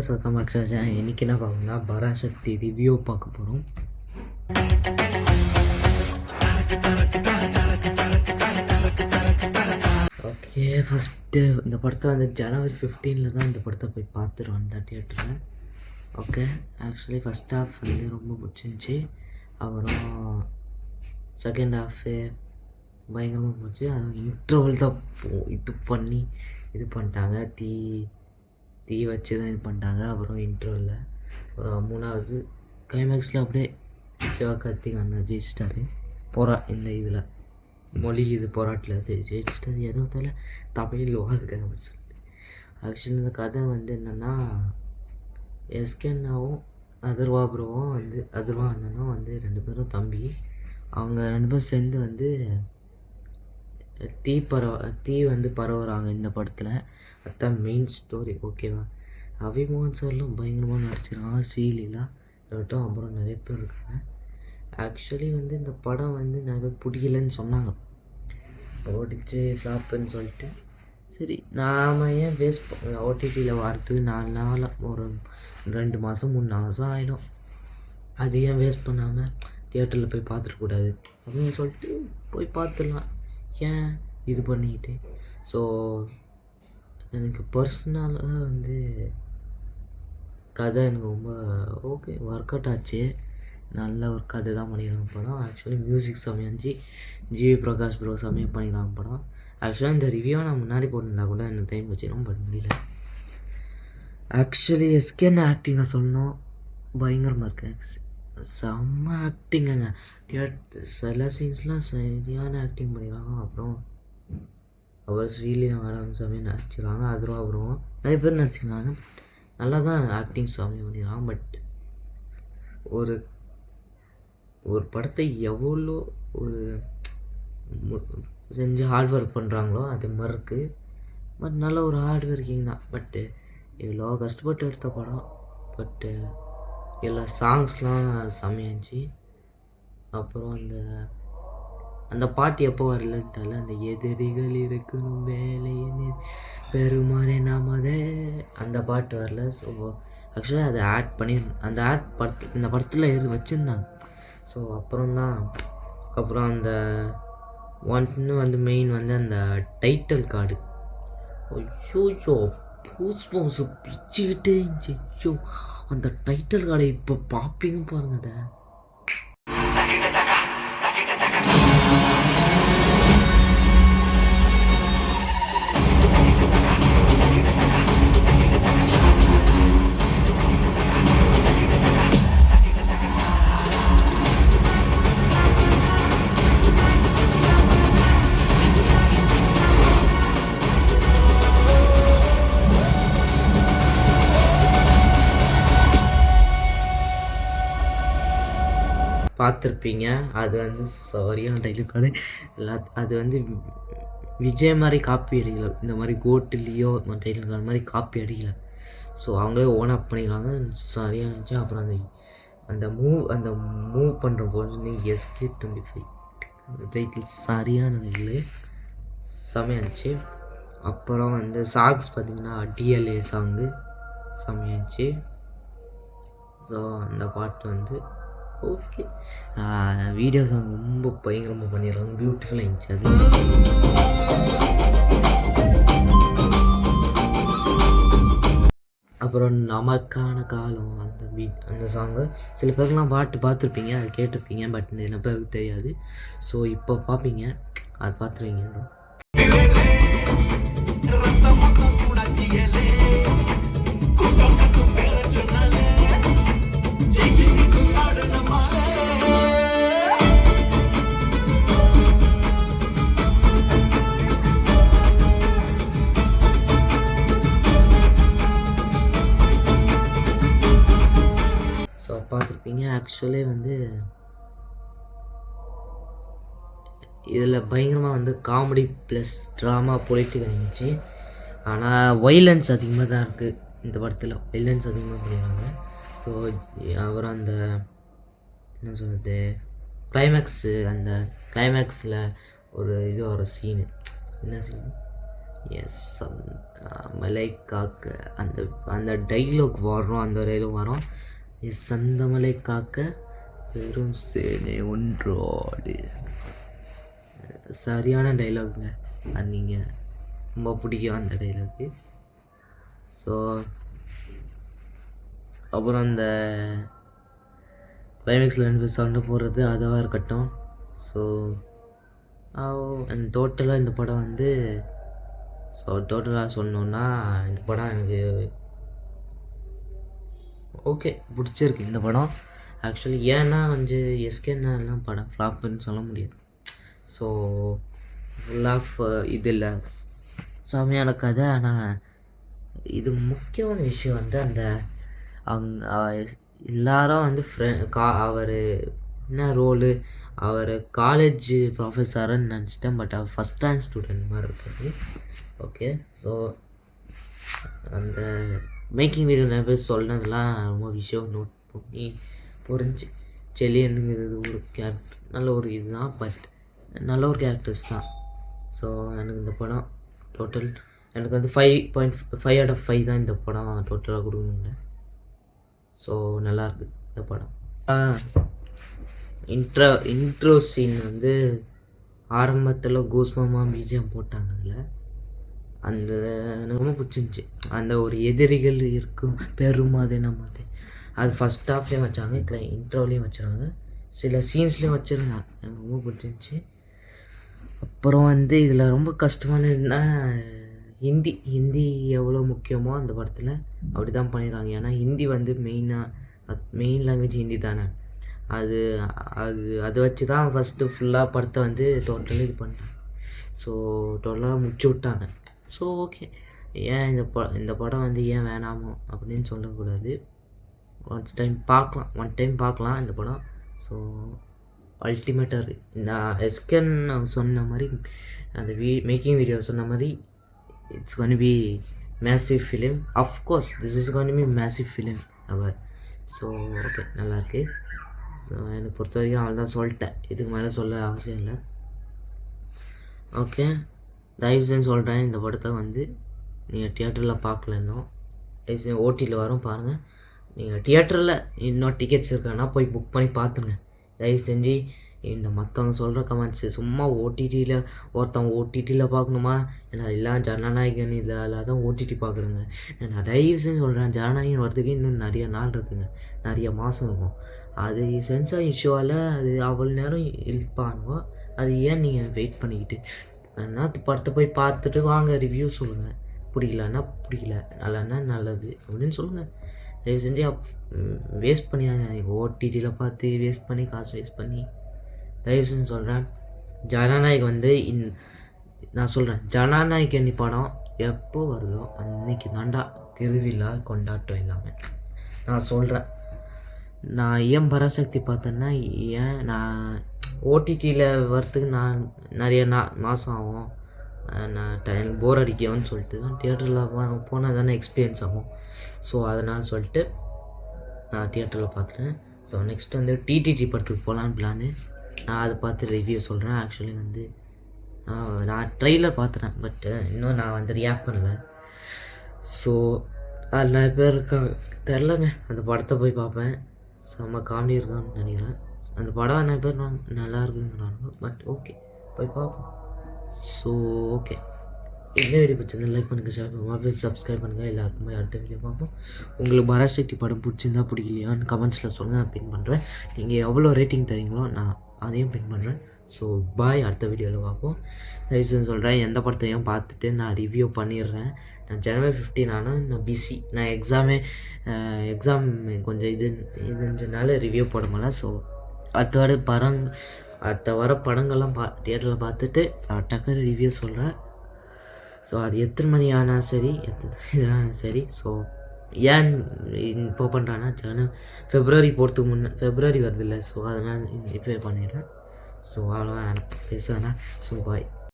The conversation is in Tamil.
Viewers welcome back to channel. இன்றைக்கி என்ன பார்க்கணும்னா பராசக்தி ரிவ்யூ பார்க்க போகிறோம். ஓகே, ஃபஸ்ட்டு இந்த படத்தை வந்து ஜனவரி 15 தான் இந்த படத்தை போய் பார்த்துருவோம் அந்த தியேட்டரில். ஓகே, ஆக்சுவலி ஃபஸ்ட் ஹாஃப் வந்து ரொம்ப பிடிச்சிருந்துச்சி. அப்புறம் செகண்ட் ஹாஃபு பயங்கரமாக போச்சு. அது இன்ட்ரோவல் தான் இது பண்ணிட்டாங்க, தீ வச்சு தான் இது பண்ணிட்டாங்க. அப்புறம் இன்ட்ரோவில் அப்புறம் மூணாவது கிளைமேக்ஸில் அப்படியே சிவகார்த்திகேயன் ஜெயிச்சிட்டாரு. இந்த இதில் மொழி இது போராட்டில் ஜெயிச்சிட்டாரு. ஏதோ தெரியல தமிழில் வாழ்க்கை அப்படின்னு சொல்லிட்டு. ஆக்சுவலி இந்த கதை வந்து என்னென்னா, எஸ்கே அண்ணாவும் அதர்வா ப்ரோவும் வந்து அதர்வா அண்ணனும் வந்து 2 பேரும் தம்பி. அவங்க 2 பேரும் சேர்ந்து வந்து தீ வந்து பரவுறாங்க இந்த படத்தில். அதுதான் மெயின் ஸ்டோரி. ஓகேவா? அபிமோகன் சார்லாம் பயங்கரமாக நடிச்சிருக்காங்க. ஸ்ரீலீலா இருக்கட்டும், அப்புறம் நிறைய பேர் இருக்காங்க. ஆக்சுவலி வந்து இந்த படம் வந்து நிறைய பிடிக்கலன்னு சொன்னாங்க, ஓடிச்சு ஃப்ளாப்புன்னு சொல்லிட்டு. சரி, நாம் ஏன் வேஸ்ட் ஓடிடியில் வரத்துக்கு 4 நாள் ஒரு 2 மாதம் 3 மாதம் ஆகிடும். அது ஏன் வேஸ்ட் பண்ணாமல் தியேட்டரில் போய் பார்த்துருக்கூடாது அப்படின்னு சொல்லிட்டு போய் பார்த்துடலாம், ஏன் இது பண்ணிக்கிட்டு. ஸோ எனக்கு பர்சனலாக வந்து கதை எனக்கு ரொம்ப ஓகே, ஒர்க் அவுட் ஆச்சு. நல்ல ஒரு கதை தான் பண்ணிக்கிறாங்க படம். ஆக்சுவலி மியூசிக் செம்மையாச்சு. ஜிவி பிரகாஷ் ப்ரோ செம்மையாக பண்ணிக்கிறாங்க படம். ஆக்சுவலாக இந்த ரிவ்யூவை நான் முன்னாடி போட்டிருந்தா கூட எனக்கு டைம் வச்சுக்கணும், பட் முடியல. ஆக்சுவலி எஸ்கேன்னு ஆக்டிங்கை சொல்லணும், பயங்கரமாக இருக்கு. செம்ம ஆக்டிங்குங்க. சில சீன்ஸ்லாம் சரியான ஆக்டிங் பண்ணிக்கிறாங்க. அப்புறம் ஸ்ரீலீலா மேடம் செம்மையாக நடிச்சிருக்காங்க. அப்புறம் நிறைய பேர் நடிச்சிருக்காங்க. நல்லா தான் ஆக்டிங் செம்மையாக பண்ணிக்கிறாங்க. பட் ஒரு படத்தை எவ்வளோ ஒரு செஞ்சு ஹார்ட் ஒர்க் பண்ணுறாங்களோ அது மாதிரி இருக்குது. பட் நல்ல ஒரு ஹார்ட் ஒர்க்கிங் தான். பட்டு இவ்வளோ கஷ்டப்பட்டு எடுத்த படம். பட்டு எல்லா சாங்ஸ்லாம் செம்மையாச்சு. அப்புறம் அந்த பாட்டு எப்போ வரலன்னு தெரியல. அந்த எதிரிகள் இருக்கணும் வேலையே பெருமானே நாமதே, அந்த பாட்டு வரல. ஸோ ஆக்சுவலாக அதை ஆட் பண்ணி அந்த இந்த படத்தில் வச்சுருந்தாங்க. ஸோ அப்புறம் அந்த ஒன்று வந்து மெயின் வந்து அந்த டைட்டில் கார்டு, ஐயோ பூஸ்பம்ஸ் பிச்சுக்கிட்டே இருந்துச்சு. ஐயோ, அந்த டைட்டில் கார்டை இப்போ பார்ப்பீங்க பாருங்க. அதை பார்த்துருப்பீங்க. அது வந்து சரியான டைட்டில் கார்டு. அது வந்து விஜய் மாதிரி காப்பி அடிக்கல, இந்த மாதிரி கோட்டுலேயோ டைட்டில் கார்டு மாதிரி காப்பி அடிக்கல. ஸோ அவங்களே ஓனாக பண்ணிக்கிறாங்க, சரியாக இருந்துச்சு. அப்புறம் அந்த மூவ் பண்ணுற போது SK25 டைட்டில் சரியான டைட்டில் செம்மையாச்சு. அப்புறம் வந்து சாங்ஸ் பார்த்திங்கன்னா DLA சாங்கு செம்மையாச்சு. ஸோ அந்த பாட்டு வந்து ஓகே. வீடியோ சாங் ரொம்ப பயங்கரமாக பண்ணிடுறாங்க, பியூட்டிஃபுல்லாக இருந்துச்சு. அது அப்புறம் நமக்கான காலம் அந்த சாங்கு சில பேருக்குலாம் பாட்டு பார்த்துருப்பீங்க, அது கேட்டிருப்பீங்க. பட் சில பேருக்கு தெரியாது. ஸோ இப்போ பார்ப்பீங்க, அது பார்த்துருவீங்க. பார்த்துருப்பீங்க. ஆக்சுவலி வந்து இதில் பயங்கரமாக வந்து காமெடி ப்ளஸ் ட்ராமா பொலிட்டிக்கல் இருந்துச்சு. ஆனால் வைலன்ஸ் அதிகமாக தான் இருக்குது இந்த படத்தில். வைலன்ஸ் அதிகமாக பண்ணிடுறாங்க. ஸோ அப்புறம் அந்த என்ன சொல்கிறது, கிளைமேக்ஸில் ஒரு சீனு, என்ன சீனு, எஸ் மலை காக்க அந்த அந்த டைலாக் வரும், அந்த டைலாக் வரும். எஸ் அந்த மலை காக்க வெறும் சேனை ஒன்றோடு. சரியான டைலாகுங்க. அது நீங்கள் ரொம்ப பிடிக்கும் அந்த டைலாக்கு. ஸோ அப்புறம் அந்த கிளைமேக்ஸில் 2 பேர் சண்டை போடுறது அதுவாக இருக்கட்டும். ஸோ அந்த டோட்டலாக இந்த படம் வந்து டோட்டலாக சொல்லணுன்னா இந்த படம் எனக்கு ஓகே பிடிச்சிருக்கு இந்த படம். ஆக்சுவலி ஏன்னா கொஞ்சம் எஸ்கேன்னெலாம் படம் ஃப்ளாப்புன்னு சொல்ல முடியாது. ஸோ ஃபுல் ஆஃப் இது இல்லை, செமையான கதை. ஆனால் இது முக்கியமான விஷயம் வந்து அந்த எல்லாரும் வந்து அவர் என்ன ரோலு, அவர் காலேஜ் ப்ரொஃபஸருன்னு நினச்சிட்டேன். பட் அவர் ஃபஸ்ட் ரேங்க் ஸ்டூடெண்ட் மாதிரி இருக்காது. ஓகே, ஸோ அந்த மேக்கிங் வீடியோ நிறைய பேர் சொன்னதெல்லாம் ரொம்ப விஷயம் நோட் பண்ணி புரிஞ்சு. செல்லியனுங்கிறது ஒரு கேரக்டர், நல்ல ஒரு இதுதான், பட் நல்ல ஒரு கேரக்டர்ஸ் தான். ஸோ எனக்கு இந்த படம் டோட்டல் எனக்கு வந்து 5.5 out of 5 தான் இந்த படம் டோட்டலாக கொடுக்கணுங்க. ஸோ நல்லாயிருக்கு இந்த படம். இன்ட்ரோ சீன் வந்து ஆரம்பத்தில் கூஸ்பமாக பிஜிஎம் போட்டாங்க. அதில் அந்த எனக்கு ரொம்ப பிடிச்சிருந்துச்சி. அந்த ஒரு எதிரிகள் இருக்கும் பெரும் அது நம்ம அது ஃபஸ்ட் ஹாஃப்லேயும் வச்சாங்க, இன்ட்ரோலையும் வச்சுருவாங்க, சில சீன்ஸ்லேயும் வச்சுருந்தாங்க. எனக்கு ரொம்ப பிடிச்சிருந்துச்சி. அப்புறம் வந்து இதில் ரொம்ப கஷ்டமானதுன்னா ஹிந்தி எவ்வளோ முக்கியமோ அந்த படத்தில் அப்படி தான் பண்ணிடுறாங்க. ஏன்னா ஹிந்தி வந்து மெயின் லாங்குவேஜ் ஹிந்தி தானே. அது அது அதை வச்சு தான் ஃபஸ்ட்டு ஃபுல்லாக படத்தை வந்து டோட்டலாக இது பண்ணிட்டாங்க. ஸோ டோட்டலாக முடிச்சு விட்டாங்க. ஸோ ஓகே, ஏன் இந்த படம் வந்து ஏன் வேணாமோ அப்படின்னு சொல்லக்கூடாது. ஒன் டைம் பார்க்கலாம் இந்த படம். ஸோ அல்டிமேட்டாக இருக்குது. நான் எஸ்கன் சொன்ன மாதிரி அந்த மேக்கிங் வீடியோ சொன்ன மாதிரி it's gonna be massive film. Of course this is gonna be massive film அவர். ஸோ ஓகே, நல்லாயிருக்கு. ஸோ எனக்கு பொறுத்த வரைக்கும் அவள் தான் சொல்லிட்டேன், இதுக்கு மேலே சொல்ல அவசியம் இல்லை. ஓகே, தயவு செஞ்சு சொல்கிறேன், இந்த படத்தை வந்து நீங்கள் தியேட்டரில் பார்க்கலன்னும் தயவுசெய்து ஓடிடியில் வரும் பாருங்கள். நீங்கள் தியேட்டரில் இன்னும் டிக்கெட்ஸ் இருக்கான்னா போய் புக் பண்ணி பார்த்துங்க. தயவு செஞ்சு இந்த மற்றவங்க சொல்கிற கமெண்ட்ஸு சும்மா ஓடிடியில் ஓடிடியில் பார்க்கணுமா, ஏன்னா எல்லாம் ஜனநாயகன் இதில் தான் ஓடிடி பார்க்குறேங்க. நான் தயவு செஞ்சு சொல்கிறேன், ஜனநாயகன் வரதுக்கு இன்னும் நிறைய நாள் இருக்குங்க, நிறைய மாதம் இருக்கும். அது சென்சார் இஷ்யூவால் அது அவ்வளோ நேரம் இழுப்பானுங்க. அது ஏன் நீங்கள் வெயிட் பண்ணிக்கிட்டு படத்தை போய் பார்த்துட்டு வாங்க, ரிவ்யூ சொல்லுங்கள். பிடிக்கலன்னா பிடிக்கல, நல்லன்னா நல்லது அப்படின்னு சொல்லுங்கள். தயவு செஞ்சு வேஸ்ட் பண்ணியாங்க ஓடிடியில் பார்த்து வேஸ்ட் பண்ணி காசு வேஸ்ட் பண்ணி. தயவு செஞ்சு சொல்கிறேன், ஜனநாயகம் வந்து நான் சொல்கிறேன், ஜனநாயகன் படம் எப்போ வருதோ அன்னைக்கு தாண்டா திருவிழா கொண்டாட்டம் இல்லாமல். நான் சொல்கிறேன், நான் ஏன் பராசக்தி பார்த்தேன்னா, ஏன் நான் ஓடிடியில் வரத்துக்கு நான் நிறைய மாதம் ஆகும், எனக்கு போர் அடிக்கும்னு சொல்லிட்டு தான் தியேட்டரில் போனால் தானே எக்ஸ்பீரியன்ஸ் ஆகும். ஸோ அதனால் சொல்லிட்டு நான் தியேட்டரில் பார்த்துட்டேன். ஸோ நெக்ஸ்ட் வந்து டிடிடி படத்துக்கு போகலான்னு பிளானு. நான் அதை பார்த்து ரிவ்யூ சொல்கிறேன். ஆக்சுவலி வந்து நான் ட்ரெய்லர் பார்த்துட்டேன், பட் இன்னும் நான் வந்து ரியாக்ட் பண்ணலை. ஸோ அதில் நிறைய பேர் தெரிலங்க, அந்த படத்தை போய் பார்ப்பேன். செம்ம காமெடி இருக்கான்னு நினைக்கிறேன். அந்த படம் நிறைய பேர் நல்லா இருக்குங்கிறாங்க, பட் ஓகே போய் பார்ப்போம். ஸோ ஓகே, இந்த வீடியோ பிடிச்சிருந்தா லைக் பண்ணுங்கள், ஷேர் பண்ணுங்கள், சப்ஸ்கிரைப் பண்ணுங்கள். எல்லாருக்கும் போய் அடுத்த வீடியோ பார்ப்போம். உங்களுக்கு பராசக்தி படம் பிடிச்சிருந்தா பிடிக்கலையான்னு கமெண்ட்ஸில் சொல்லுங்கள், நான் பின் பண்ணுறேன். நீங்கள் எவ்வளோ ரேட்டிங் தரீங்களோ நான் அதையும் பின் பண்ணுறேன். ஸோ பாய், அடுத்த வீடியோவில் பார்ப்போம். தயவுசெய்து சொல்கிறேன், எந்த படத்தையும் பார்த்துட்டு நான் ரிவ்யூ பண்ணிடுறேன். நான் January 15 ஆனால் நான் பிஸி, நான் எக்ஸாம் கொஞ்சம் இதுனால ரிவ்யூ போட முடியல. ஸோ அடுத்த வர படங்கள்லாம் தியேட்டரில் பார்த்துட்டு டக்குனு ரிவ்யூ சொல்கிறேன். ஸோ அது எத்தனை மணி ஆனால் சரி, இதானால் சரி. ஸோ ஏன் இப்போ பண்ணுறான்னா ஃபெப்ரவரி போகிறதுக்கு முன்னே ஃபெப்ரவரி வருது இல்லை, ஸோ அதனால் இப்போ பண்ணிடுறேன். ஸோ அவ்வளோதான், பேச வேணாம். So bye.